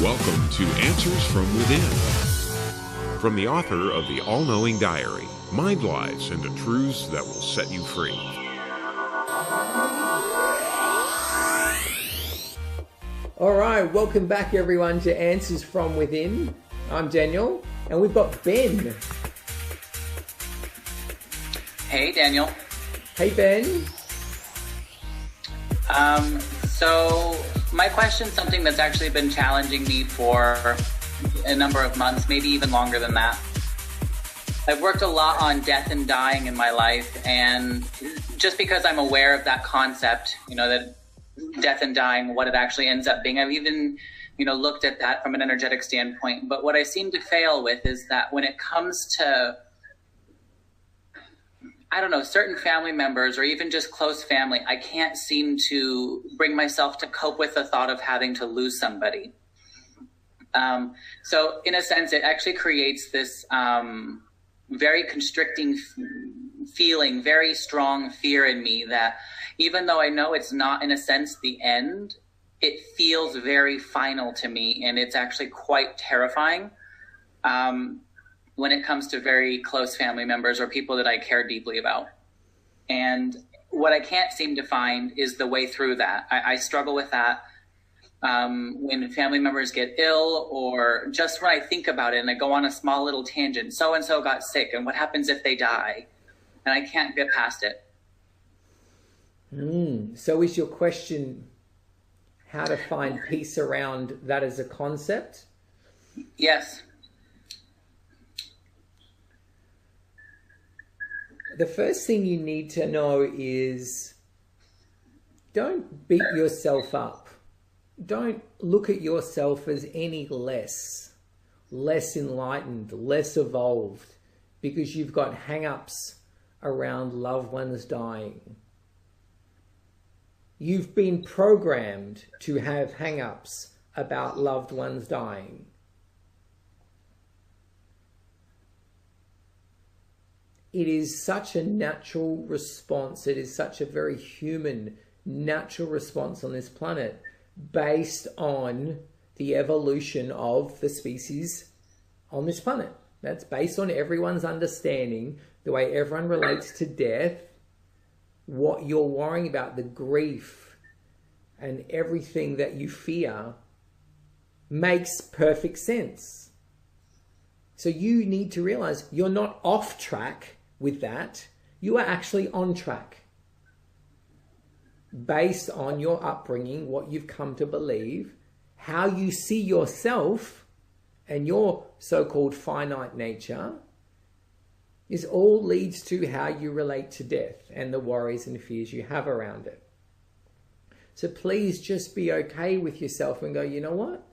Welcome to Answers from Within. From the author of the All-Knowing Diary, Mind Lies into Truths that will set you free. All right, welcome back everyone to Answers from Within. I'm Daniel, and we've got Ben. Hey, Daniel. Hey, Ben. So my question's something that's actually been challenging me for a number of months, maybe even longer than that. I've worked a lot on death and dying in my life, and just because I'm aware of that concept, that death and dying, what it actually ends up being, I've even, looked at that from an energetic standpoint. But what I seem to fail with is that when it comes to certain family members or even just close family, I can't seem to bring myself to cope with the thought of having to lose somebody. So in a sense, it actually creates this very constricting feeling, very strong fear in me that even though I know it's not, in a sense, the end, it feels very final to me. And it's actually quite terrifying. When it comes to very close family members or people that I care deeply about. And what I can't seem to find is the way through that. I struggle with that when family members get ill, or just when I think about it and I go on a small little tangent, so-and-so got sick, and what happens if they die? And I can't get past it. So is your question how to find peace around that as a concept? Yes. The first thing you need to know is don't beat yourself up. Don't look at yourself as any less enlightened, less evolved, because you've got hang-ups around loved ones dying. You've been programmed to have hang-ups about loved ones dying. It is such a natural response. It is such a very human, natural response on this planet based on the evolution of the species on this planet. That's based on everyone's understanding, the way everyone relates to death, what you're worrying about, the grief and everything that you fear makes perfect sense. So you need to realize you're not off track with that. You are actually on track based on your upbringing, what you've come to believe, how you see yourself and your so-called finite nature is all leads to how you relate to death and the worries and fears you have around it. So please just be okay with yourself and go, you know what?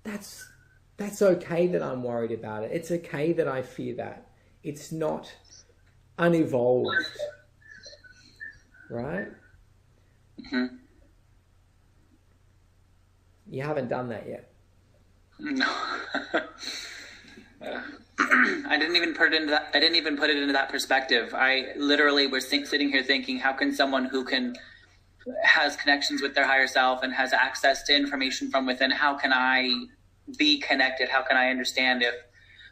That's okay that I'm worried about it. It's okay that I fear that. It's not unevolved, right? Mm-hmm. You haven't done that yet. No. I didn't even put it into that perspective. I literally was sitting here thinking, how can someone who has connections with their higher self and has access to information from within, how can I be connected? How can I understand if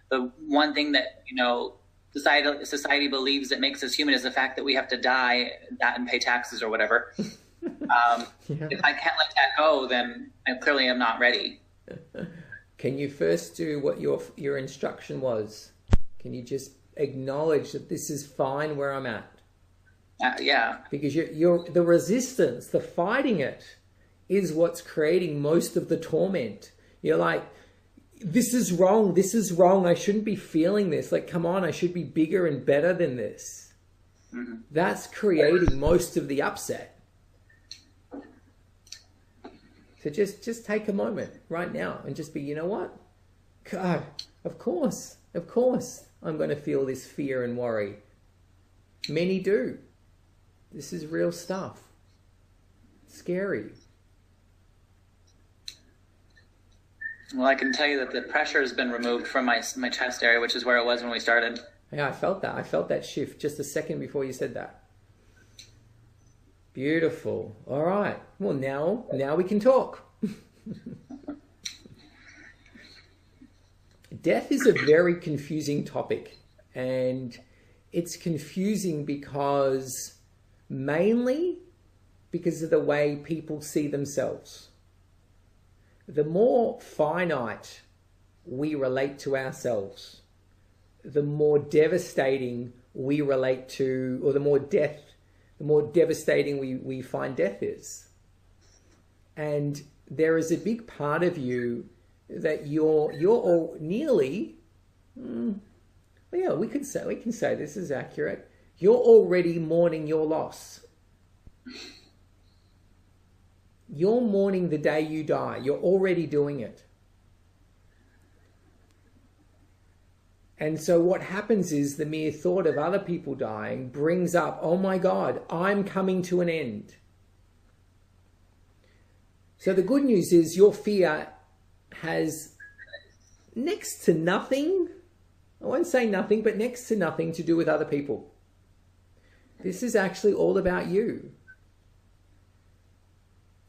the one thing that, society believes that makes us human is the fact that we have to die, that and pay taxes or whatever. If I can't let that go, then I clearly am not ready. Can you first do what your instruction was? Can you just acknowledge that this is fine where I'm at? Yeah. Because the resistance, the fighting it, is what's creating most of the torment. You're like, this is wrong, I shouldn't be feeling this. Like, come on, I should be bigger and better than this. Mm-hmm. That's creating most of the upset. So just take a moment right now and just be, you know what? God, of course, I'm going to feel this fear and worry. Many do. This is real stuff. Scary. Well, I can tell you that the pressure has been removed from my chest area, which is where it was when we started. Yeah, I felt that. I felt that shift just a second before you said that. Beautiful. All right. Well, now we can talk. Death is a very confusing topic, and it's confusing because mainly because of the way people see themselves. The more finite we relate to ourselves, the more devastating we relate to, or the more devastating we find death is. And there is a big part of you that you're all nearly, yeah, we can say this is accurate. You're already mourning your loss. You're mourning the day you die. You're already doing it. And so what happens is the mere thought of other people dying brings up, oh my God, I'm coming to an end. So the good news is your fear has next to nothing, I won't say nothing, but next to nothing to do with other people. This is actually all about you.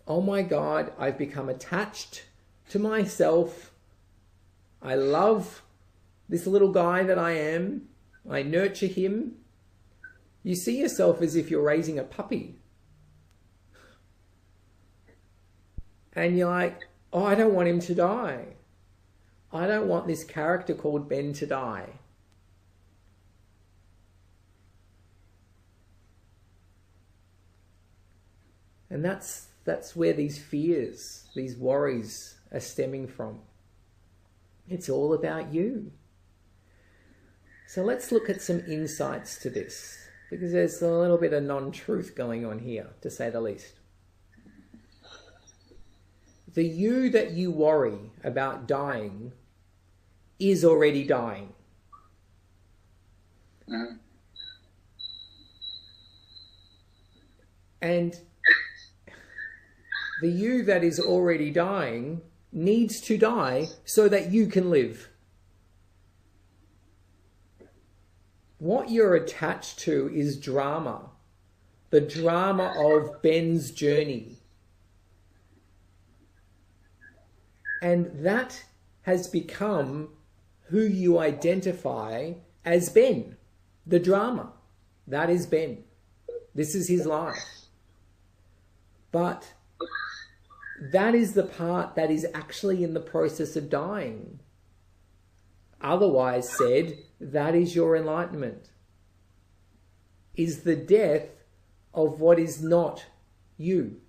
Oh my God, I've become attached to myself. I love this little guy that I am. I nurture him. You see yourself as if you're raising a puppy. And you're like, oh, I don't want him to die. I don't want this character called Ben to die. And that's where these fears, these worries are stemming from. It's all about you. So let's look at some insights to this, because there's a little bit of non-truth going on here, to say the least. The you that you worry about dying is already dying. And the you that is already dying needs to die so that you can live. What you're attached to is drama. The drama of Ben's journey. And that has become who you identify as Ben. The drama. That is Ben. This is his life. But that is the part that is actually in the process of dying. Otherwise said, that is your enlightenment. Is the death of what is not you.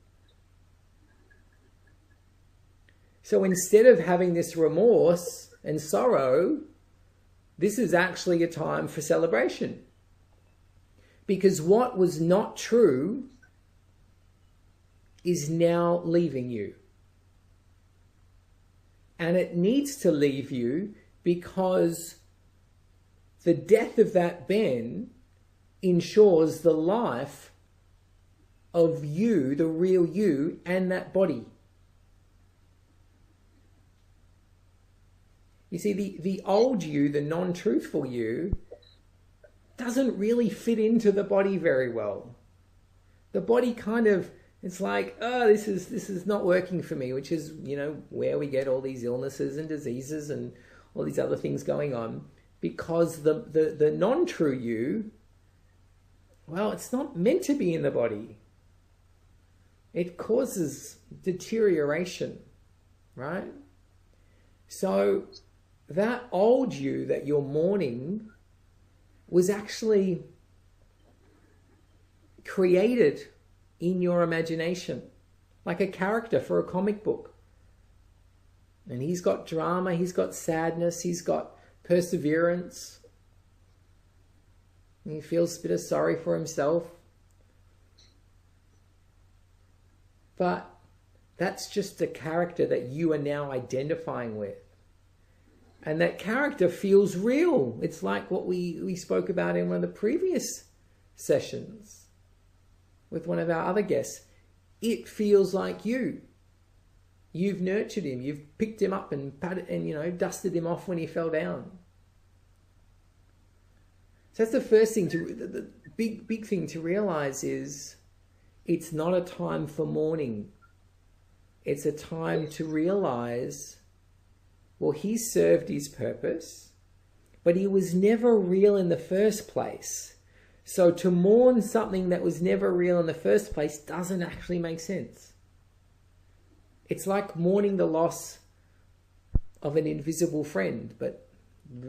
So instead of having this remorse and sorrow, this is actually a time for celebration. Because what was not true is now leaving you. And it needs to leave you because the death of that Ben ensures the life of you, the real you, and that body. You see, the old you, the non-truthful you, doesn't really fit into the body very well. The body kind of, it's like, oh, this is not working for me, which is, where we get all these illnesses and diseases and all these other things going on, because the non-true you, well, it's not meant to be in the body. It causes deterioration, right? So that old you that you're mourning was actually created in your imagination, like a character for a comic book. And he's got drama, he's got sadness, he's got perseverance. And he feels a bit of sorry for himself. But that's just a character that you are now identifying with. And that character feels real. It's like what we spoke about in one of the previous sessions with one of our other guests. It feels like you. You've nurtured him. You've picked him up and patted and dusted him off when he fell down. So that's the first thing the big thing to realize is it's not a time for mourning. It's a time to realize Well, he served his purpose, but he was never real in the first place. So to mourn something that was never real in the first place doesn't actually make sense. It's like mourning the loss of an invisible friend, but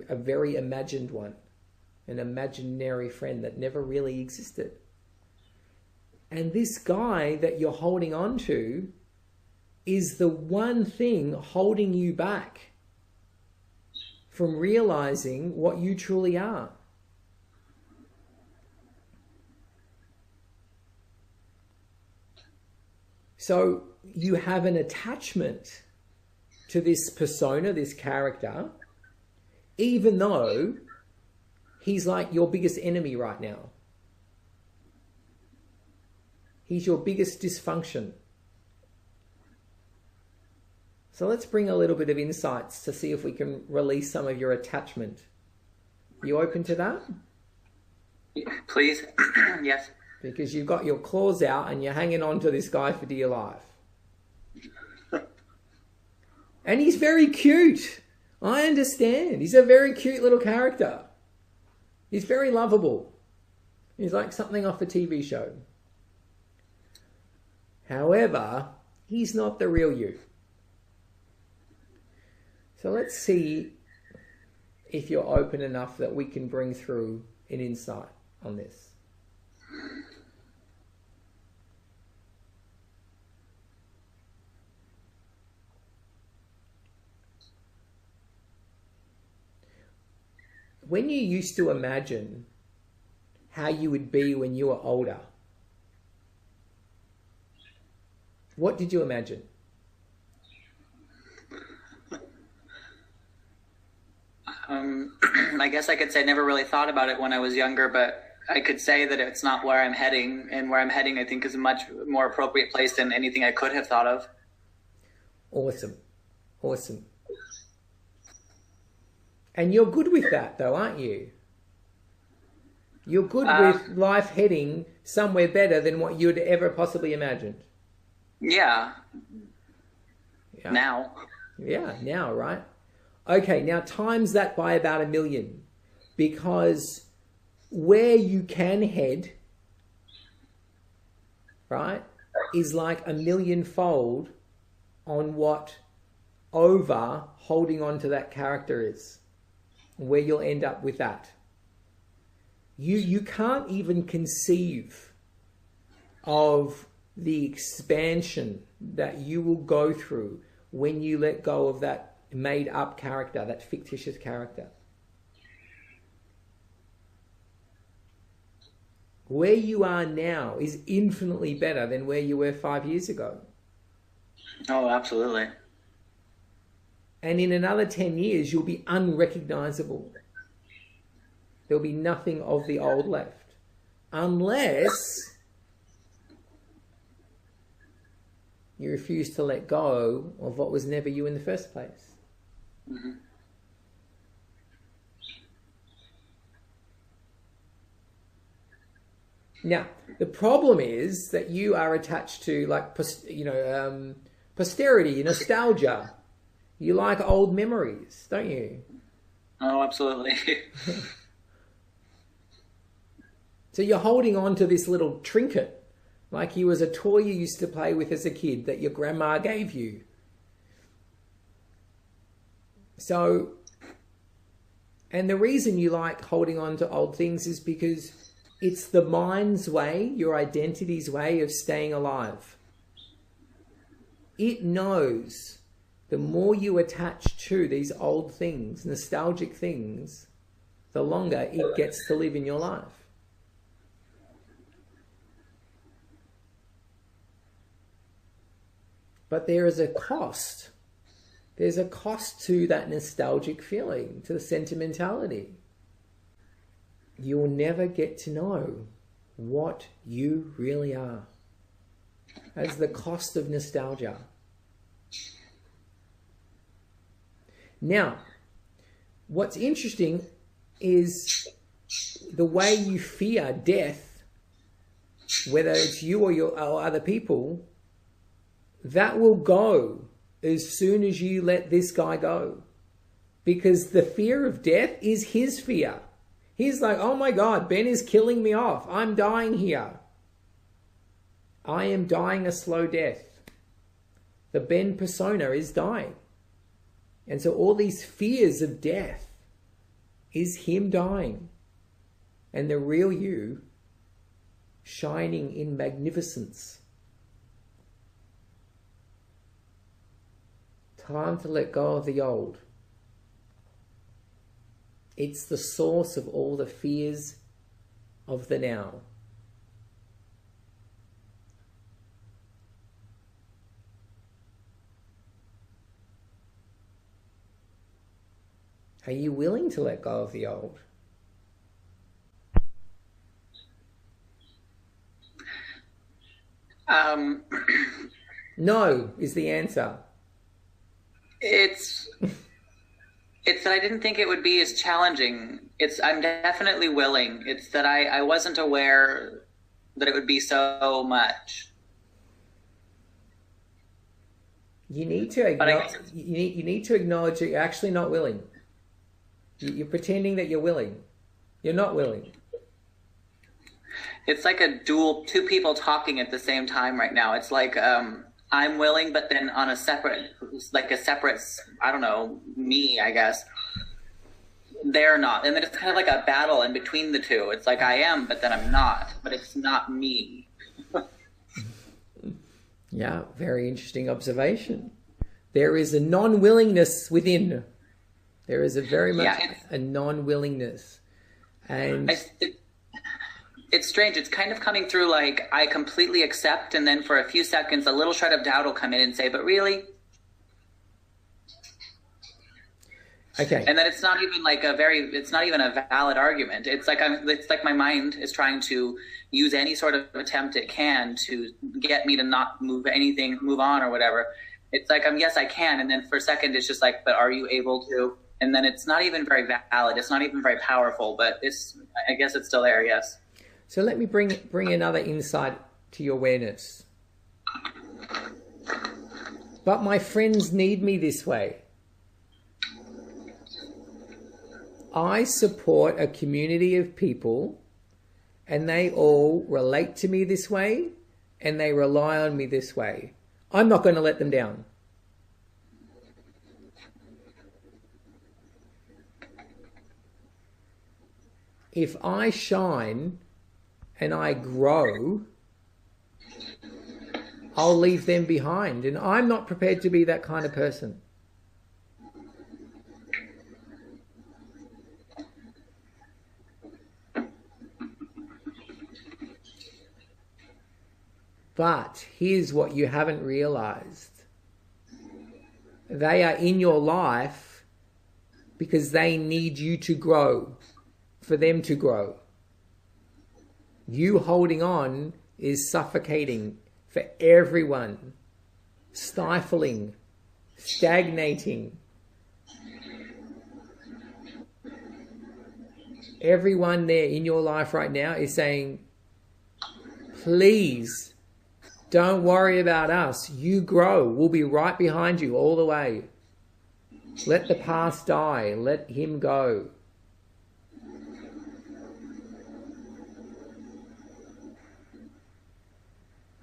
a very imagined one, an imaginary friend that never really existed. And this guy that you're holding on to is the one thing holding you back from realizing what you truly are. So you have an attachment to this persona, this character, even though he's like your biggest enemy right now. He's your biggest dysfunction. So let's bring a little bit of insights to see if we can release some of your attachment. You open to that? Please. Yes. Because you've got your claws out and you're hanging on to this guy for dear life. And he's very cute. I understand. He's a very cute little character. He's very lovable. He's like something off a TV show. However, he's not the real you. So let's see if you're open enough that we can bring through an insight on this. When you used to imagine how you would be when you were older, what did you imagine? I guess I could say I never really thought about it when I was younger, but I could say that it's not where I'm heading, and where I'm heading I think is a much more appropriate place than anything I could have thought of. Awesome. Awesome. And you're good with that though, aren't you? You're good with life heading somewhere better than what you'd ever possibly imagined. Yeah. Now. Yeah, now, right? Okay, now times that by about 1 million. Because where you can head, right, is like 1 million-fold on what over holding on to that character is. Where you'll end up with that. You can't even conceive of the expansion that you will go through when you let go of that made up character, that fictitious character. Where you are now is infinitely better than where you were 5 years ago. Oh, absolutely. And in another 10 years, you'll be unrecognizable. There'll be nothing of the old left. Unless you refuse to let go of what was never you in the first place. Mm-hmm. Now, the problem is that you are attached to, like, posterity, nostalgia. You like old memories, don't you? Oh, absolutely. So you're holding on to this little trinket, like he was a toy you used to play with as a kid that your grandma gave you. So, and the reason you like holding on to old things is because it's the mind's way, your identity's way of staying alive. It knows the more you attach to these old things, nostalgic things, the longer it gets to live in your life. But there is a cost. There's a cost to that nostalgic feeling, to the sentimentality. You'll never get to know what you really are. That's the cost of nostalgia. Now, what's interesting is the way you fear death, whether it's you or other people, that will go as soon as you let this guy go. because the fear of death is his fear. He's like, oh my God, Ben is killing me off. I'm dying here. I am dying a slow death. The Ben persona is dying. And so all these fears of death is him dying. And the real you shining in magnificence. Time to let go of the old. It's the source of all the fears of the now. Are you willing to let go of the old? No is the answer. It's that I didn't think it would be as challenging. I'm definitely willing. It's that I wasn't aware that it would be so much. You need to acknowledge, you need to acknowledge that you're actually not willing. You're pretending that you're willing. You're not willing. It's like two people talking at the same time right now. It's like I'm willing, but then on a separate, I don't know, me, I guess. They're not. And then it's kind of like a battle in between the two. It's like I am, but then I'm not. But it's not me. Yeah, very interesting observation. There is a non-willingness within. There is a very much a non-willingness. And it's strange. It's kind of coming through like I completely accept, and then for a few seconds, a little shred of doubt will come in and say, but really? Okay. And then it's not even like it's not even a valid argument. It's like my mind is trying to use any sort of attempt it can to get me to not move on or whatever. It's like, yes, I can. And then for a second, it's just like, but are you able to? And then it's not even very valid. It's not even very powerful, but I guess it's still there. Yes. So let me bring another insight to your awareness. But my friends need me this way. I support a community of people and they all relate to me this way and they rely on me this way. I'm not going to let them down. If I shine and I grow, I'll leave them behind. And I'm not prepared to be that kind of person. But here's what you haven't realized. They are in your life because they need you to grow, for them to grow. You holding on is suffocating for everyone, stifling, stagnating. Everyone there in your life right now is saying, please, don't worry about us. You grow. We'll be right behind you all the way. Let the past die. Let him go.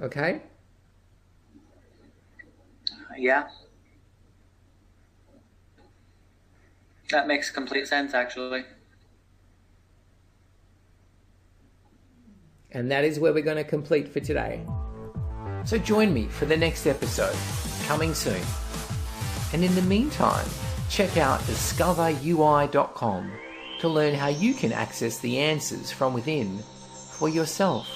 Okay? Yeah. That makes complete sense, actually. And that is where we're going to complete for today. So join me for the next episode, coming soon. And in the meantime, check out discoverui.com to learn how you can access the answers from within for yourself.